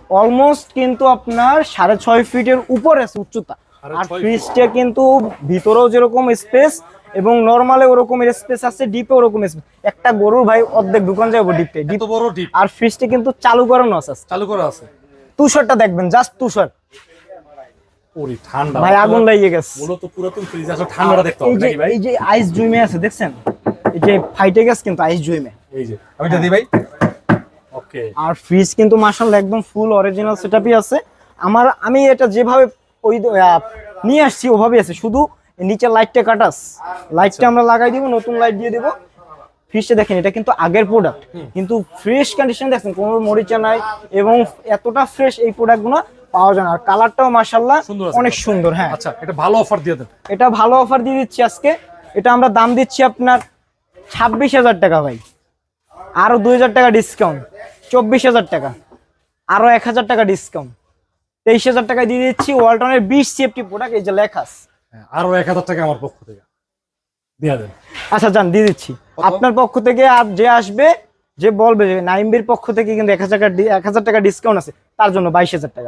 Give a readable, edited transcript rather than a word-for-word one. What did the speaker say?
Almost কিন্তু আপনার 6.5 ফিটের উপরে আছে উচ্চতা। আর ফ্রিজটা কিন্তু ভিতরেও যেরকম স্পেস এবং নরমালে ওরকম স্পেস আছে, ডিপে ওরকম স্পেস। একটা গরুর ভাই অর্ধেক দোকান যাবো ডিপে, এত বড় ডিপ। আর ফ্রিজটা কিন্তু চালু করানো আছে, চালু করা আছে। তুষারটা দেখবেন, জাস্ট তুষার। ওরে ঠান্ডা, ভাই আগুন লাগিয়ে গেছে। মূলত পুরাতন ফ্রিজ আসলে ঠান্ডাটা দেখতে হবে নাকি ভাই? এই যে আইস জমে আছে দেখছেন, এই যে ফাইটে গেছে কিন্তু আইস জমে। এই যে আমি এটা দিই ভাই। ওকে। আর ফ্রিজ কিন্তু মাশাআল্লাহ একদম ফুল অরিজিনাল সেটআপই আছে। আমি এটা যেভাবে ওই নিয়ে আসছি ওভাবেই আছে, শুধু নিচে লাইটটা কাটাস, লাইটটা আমরা লাগাই দিব, নতুন লাইট দিয়ে দিব। ফ্রিজটা দেখেন, এটা কিন্তু আগের প্রোডাক্ট, কিন্তু ফ্রেশ কন্ডিশন দেখেন, কোনো মরিচা নাই এবং এতটা ফ্রেশ এই প্রোডাক্টগুলো পাওয়া যায় না। আর কালারটাও মাশাআল্লাহ অনেক সুন্দর। হ্যাঁ আচ্ছা, এটা ভালো অফার দিয়ে দেন। এটা ভালো অফার দিয়ে দিচ্ছি আজকে। এটা আমরা দাম দিচ্ছি আপনার 26,000 টাকা ভাই, আরো 2,000 টাকা ডিসকাউন্ট, 24,000 টাকা, আরো 1,000 টাকা ডিসকাউন্ট, 23,000 টাকা দিয়ে দিচ্ছি। ওয়ালটনের 20 সেফটি প্রোডাক্ট, এই যে লেখা আছে। আরো 1,000 টাকা আমার পক্ষ থেকে দিয়ে দেন। আচ্ছা যান, দিয়ে দিচ্ছি আপনার পক্ষ থেকে। আর যে আসবে, যে বলবে যে নাইমবির পক্ষ থেকে কিন্তু 1,000 টাকা ডিসকাউন্ট আছে, তার জন্য 22,000 টাকা।